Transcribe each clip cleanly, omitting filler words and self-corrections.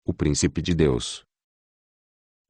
o príncipe de Deus.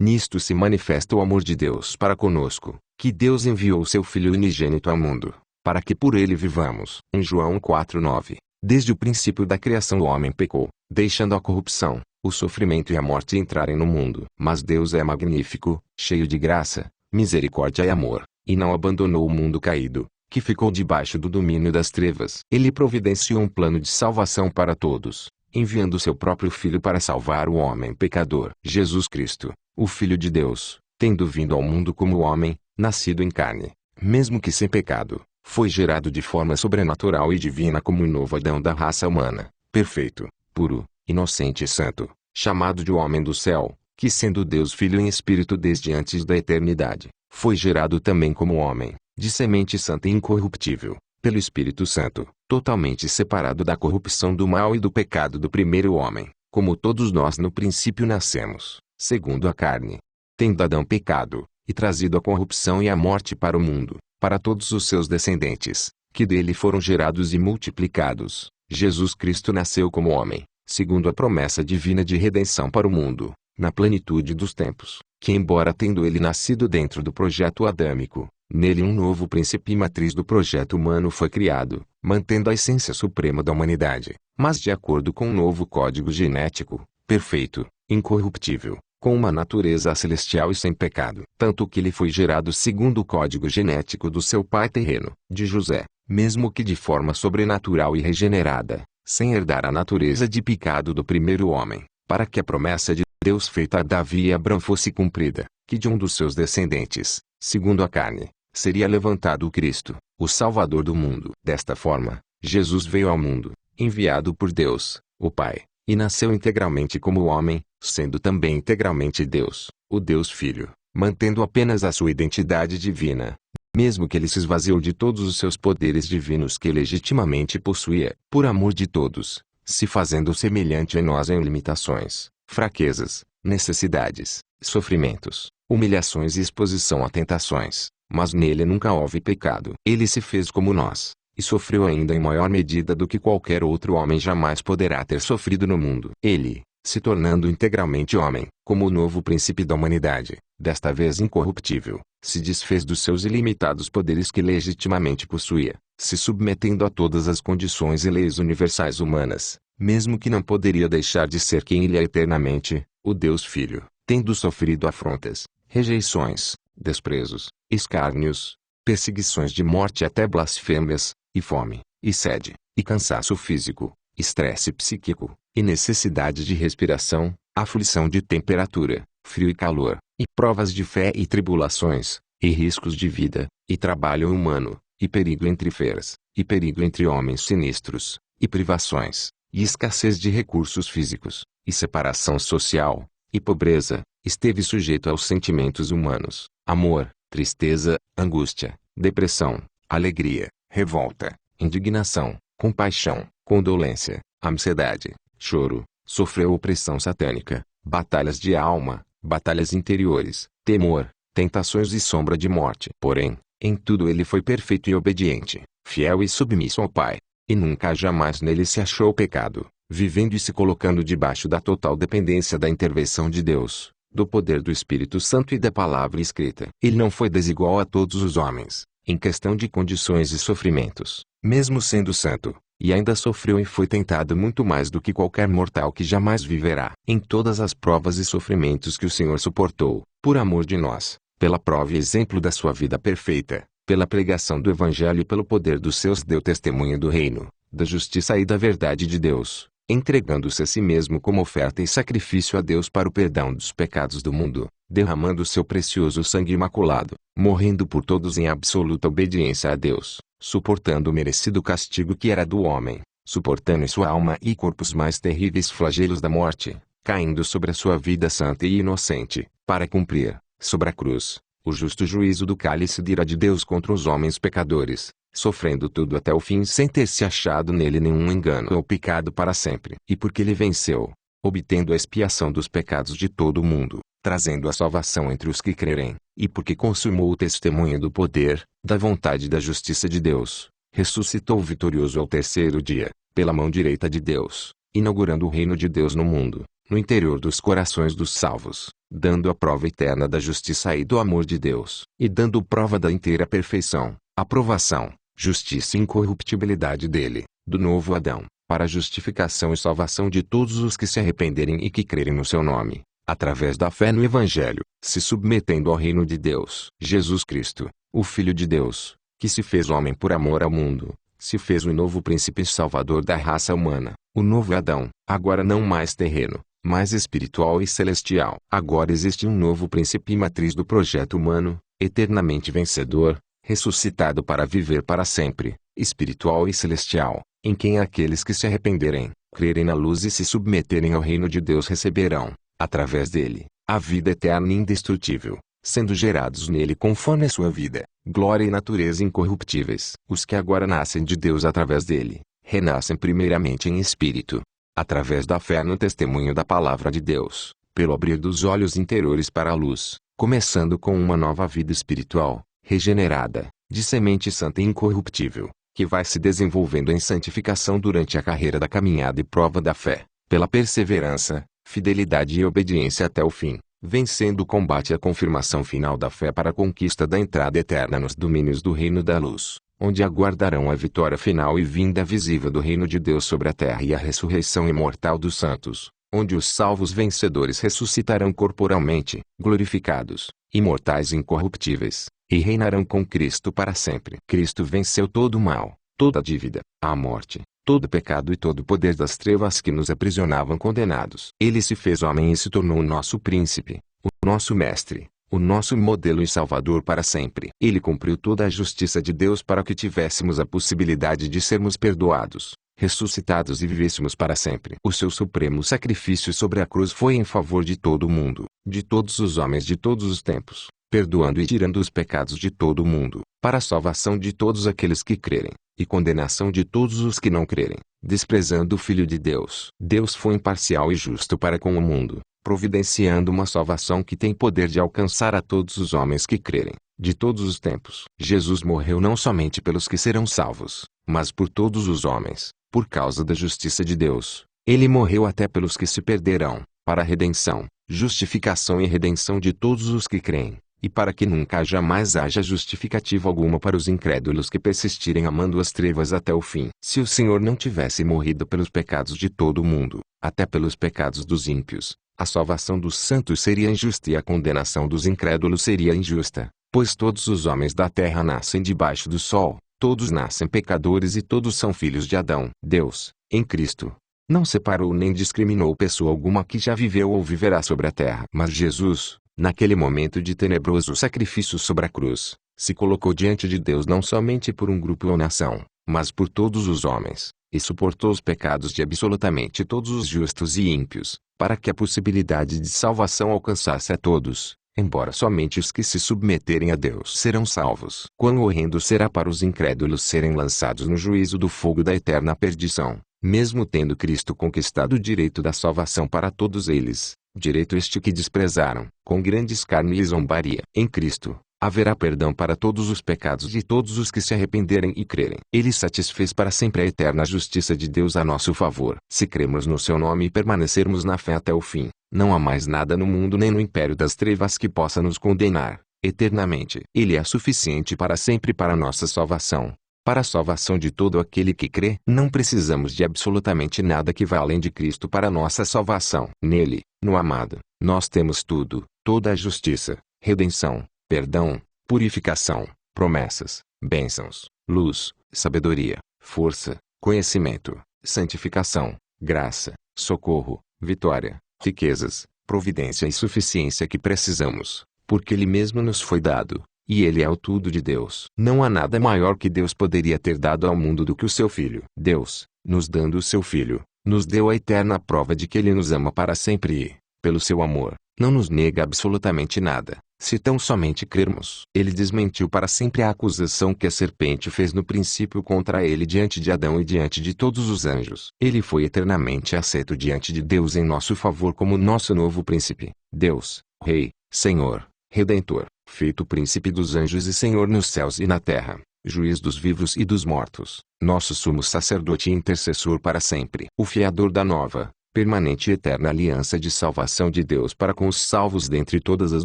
Nisto se manifesta o amor de Deus para conosco, que Deus enviou o seu Filho unigênito ao mundo, para que por ele vivamos. Em João 4:9. Desde o princípio da criação o homem pecou, deixando a corrupção, o sofrimento e a morte entrarem no mundo. Mas Deus é magnífico, cheio de graça, misericórdia e amor, e não abandonou o mundo caído, que ficou debaixo do domínio das trevas. Ele providenciou um plano de salvação para todos, enviando seu próprio Filho para salvar o homem pecador. Jesus Cristo, o Filho de Deus, tendo vindo ao mundo como homem, nascido em carne, mesmo que sem pecado, foi gerado de forma sobrenatural e divina como um novo Adão da raça humana, perfeito, puro, inocente e santo, chamado de homem do céu, que sendo Deus Filho em espírito desde antes da eternidade, foi gerado também como homem, de semente santa e incorruptível, pelo Espírito Santo, totalmente separado da corrupção do mal e do pecado do primeiro homem, como todos nós no princípio nascemos, segundo a carne, tendo Adão pecado, e trazido a corrupção e a morte para o mundo, para todos os seus descendentes, que dele foram gerados e multiplicados. Jesus Cristo nasceu como homem, segundo a promessa divina de redenção para o mundo, na plenitude dos tempos, que embora tendo ele nascido dentro do projeto adâmico, nele um novo princípio e matriz do projeto humano foi criado, mantendo a essência suprema da humanidade, mas de acordo com um novo código genético, perfeito, incorruptível, com uma natureza celestial e sem pecado. Tanto que ele foi gerado segundo o código genético do seu pai terreno, de José, mesmo que de forma sobrenatural e regenerada, sem herdar a natureza de pecado do primeiro homem, para que a promessa de Deus feita a Davi e Abrão fosse cumprida, que de um dos seus descendentes, segundo a carne, seria levantado o Cristo, o Salvador do mundo. Desta forma, Jesus veio ao mundo, enviado por Deus, o Pai, e nasceu integralmente como homem, sendo também integralmente Deus, o Deus Filho, mantendo apenas a sua identidade divina, mesmo que ele se esvaziou de todos os seus poderes divinos que legitimamente possuía, por amor de todos, se fazendo semelhante a nós em limitações, fraquezas, necessidades, sofrimentos, humilhações e exposição a tentações, mas nele nunca houve pecado. Ele se fez como nós, e sofreu ainda em maior medida do que qualquer outro homem jamais poderá ter sofrido no mundo. Ele, se tornando integralmente homem, como o novo príncipe da humanidade, desta vez incorruptível, se desfez dos seus ilimitados poderes que legitimamente possuía, se submetendo a todas as condições e leis universais humanas, mesmo que não poderia deixar de ser quem ele é eternamente, o Deus Filho, tendo sofrido afrontas, rejeições, desprezos, escárnios, perseguições de morte até blasfêmias, e fome, e sede, e cansaço físico, estresse psíquico, e necessidade de respiração, aflição de temperatura, frio e calor, e provas de fé e tribulações, e riscos de vida, e trabalho humano, e perigo entre feras, e perigo entre homens sinistros, e privações, e escassez de recursos físicos, e separação social, e pobreza, esteve sujeito aos sentimentos humanos, amor, tristeza, angústia, depressão, alegria, revolta, indignação, compaixão, condolência, ansiedade, choro, sofreu opressão satânica, batalhas de alma, batalhas interiores, temor, tentações e sombra de morte. Porém, em tudo ele foi perfeito e obediente, fiel e submisso ao Pai, e nunca jamais nele se achou pecado, vivendo e se colocando debaixo da total dependência da intervenção de Deus, do poder do Espírito Santo e da palavra escrita. Ele não foi desigual a todos os homens, em questão de condições e sofrimentos, mesmo sendo santo, e ainda sofreu e foi tentado muito mais do que qualquer mortal que jamais viverá. Em todas as provas e sofrimentos que o Senhor suportou, por amor de nós, pela prova e exemplo da sua vida perfeita, pela pregação do Evangelho e pelo poder dos seus deu testemunho do reino, da justiça e da verdade de Deus, entregando-se a si mesmo como oferta e sacrifício a Deus para o perdão dos pecados do mundo, derramando seu precioso sangue imaculado, morrendo por todos em absoluta obediência a Deus, suportando o merecido castigo que era do homem, suportando em sua alma e corpo os mais terríveis flagelos da morte, caindo sobre a sua vida santa e inocente, para cumprir, sobre a cruz, o justo juízo do cálice de ira de Deus contra os homens pecadores, sofrendo tudo até o fim sem ter se achado nele nenhum engano ou pecado para sempre. E porque ele venceu, obtendo a expiação dos pecados de todo o mundo, trazendo a salvação entre os que crerem, e porque consumou o testemunho do poder, da vontade e da justiça de Deus, ressuscitou vitorioso ao terceiro dia, pela mão direita de Deus, inaugurando o reino de Deus no mundo, no interior dos corações dos salvos, dando a prova eterna da justiça e do amor de Deus, e dando prova da inteira perfeição, aprovação, justiça e incorruptibilidade dele, do novo Adão, para a justificação e salvação de todos os que se arrependerem e que crerem no seu nome, através da fé no Evangelho, se submetendo ao reino de Deus. Jesus Cristo, o Filho de Deus, que se fez homem por amor ao mundo, se fez o novo príncipe e salvador da raça humana, o novo Adão, agora não mais terreno, mais espiritual e celestial. Agora existe um novo príncipe e matriz do projeto humano, eternamente vencedor, ressuscitado para viver para sempre, espiritual e celestial, em quem aqueles que se arrependerem, crerem na luz e se submeterem ao reino de Deus receberão, através dele, a vida eterna e indestrutível, sendo gerados nele conforme a sua vida, glória e natureza incorruptíveis. Os que agora nascem de Deus através dele, renascem primeiramente em espírito, através da fé no testemunho da palavra de Deus, pelo abrir dos olhos interiores para a luz, começando com uma nova vida espiritual, regenerada, de semente santa e incorruptível, que vai se desenvolvendo em santificação durante a carreira da caminhada e prova da fé, pela perseverança, fidelidade e obediência até o fim, vencendo o combate e a confirmação final da fé para a conquista da entrada eterna nos domínios do reino da luz, onde aguardarão a vitória final e vinda visível do reino de Deus sobre a terra e a ressurreição imortal dos santos, onde os salvos vencedores ressuscitarão corporalmente, glorificados, imortais e incorruptíveis, e reinarão com Cristo para sempre. Cristo venceu todo o mal, toda a dívida, a morte, todo o pecado e todo o poder das trevas que nos aprisionavam condenados. Ele se fez homem e se tornou o nosso príncipe, o nosso mestre, o nosso modelo e salvador para sempre. Ele cumpriu toda a justiça de Deus para que tivéssemos a possibilidade de sermos perdoados, ressuscitados e vivêssemos para sempre. O seu supremo sacrifício sobre a cruz foi em favor de todo o mundo, de todos os homens de todos os tempos, perdoando e tirando os pecados de todo o mundo, para a salvação de todos aqueles que crerem, e condenação de todos os que não crerem, desprezando o Filho de Deus. Deus foi imparcial e justo para com o mundo, providenciando uma salvação que tem poder de alcançar a todos os homens que crerem, de todos os tempos. Jesus morreu não somente pelos que serão salvos, mas por todos os homens, por causa da justiça de Deus. Ele morreu até pelos que se perderão, para a redenção, justificação e redenção de todos os que creem, e para que nunca jamais haja justificativa alguma para os incrédulos que persistirem amando as trevas até o fim. Se o Senhor não tivesse morrido pelos pecados de todo o mundo, até pelos pecados dos ímpios, a salvação dos santos seria injusta e a condenação dos incrédulos seria injusta, pois todos os homens da terra nascem debaixo do sol, todos nascem pecadores e todos são filhos de Adão. Deus, em Cristo, não separou nem discriminou pessoa alguma que já viveu ou viverá sobre a terra. Mas Jesus, naquele momento de tenebroso sacrifício sobre a cruz, se colocou diante de Deus não somente por um grupo ou nação, mas por todos os homens, e suportou os pecados de absolutamente todos os justos e ímpios, para que a possibilidade de salvação alcançasse a todos, embora somente os que se submeterem a Deus serão salvos. Quão horrendo será para os incrédulos serem lançados no juízo do fogo da eterna perdição, mesmo tendo Cristo conquistado o direito da salvação para todos eles, direito este que desprezaram, com grande escárnio e zombaria. Em Cristo, haverá perdão para todos os pecados de todos os que se arrependerem e crerem. Ele satisfez para sempre a eterna justiça de Deus a nosso favor. Se cremos no seu nome e permanecermos na fé até o fim, não há mais nada no mundo nem no império das trevas que possa nos condenar, eternamente. Ele é suficiente para sempre para nossa salvação. Para a salvação de todo aquele que crê, não precisamos de absolutamente nada que vá além de Cristo para nossa salvação. Nele, no amado, nós temos tudo, toda a justiça, redenção, perdão, purificação, promessas, bênçãos, luz, sabedoria, força, conhecimento, santificação, graça, socorro, vitória, riquezas, providência e suficiência que precisamos, porque Ele mesmo nos foi dado. E Ele é o tudo de Deus. Não há nada maior que Deus poderia ter dado ao mundo do que o seu Filho. Deus, nos dando o seu Filho, nos deu a eterna prova de que Ele nos ama para sempre e, pelo seu amor, não nos nega absolutamente nada, se tão somente crermos. Ele desmentiu para sempre a acusação que a serpente fez no princípio contra ele diante de Adão e diante de todos os anjos. Ele foi eternamente aceito diante de Deus em nosso favor como nosso novo príncipe. Deus, Rei, Senhor, Redentor, feito príncipe dos anjos e Senhor nos céus e na terra, juiz dos vivos e dos mortos, nosso sumo sacerdote e intercessor para sempre. O fiador da nova, permanente e eterna aliança de salvação de Deus para com os salvos dentre todas as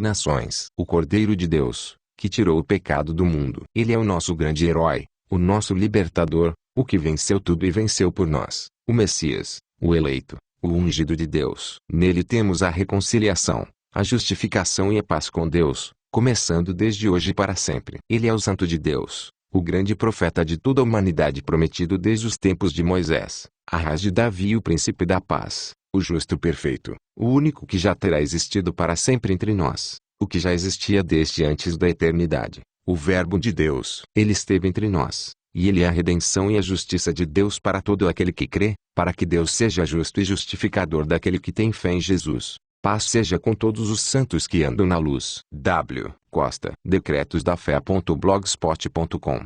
nações. O Cordeiro de Deus, que tirou o pecado do mundo. Ele é o nosso grande herói, o nosso libertador, o que venceu tudo e venceu por nós, o Messias, o eleito, o ungido de Deus. Nele temos a reconciliação, a justificação e a paz com Deus, começando desde hoje e para sempre. Ele é o Santo de Deus, o grande profeta de toda a humanidade prometido desde os tempos de Moisés, a raiz de Davi e o príncipe da paz, o justo perfeito, o único que já terá existido para sempre entre nós, o que já existia desde antes da eternidade, o Verbo de Deus. Ele esteve entre nós, e ele é a redenção e a justiça de Deus para todo aquele que crê, para que Deus seja justo e justificador daquele que tem fé em Jesus. Paz seja com todos os santos que andam na luz. W. Costa. Decretos da Fé.blogspot.com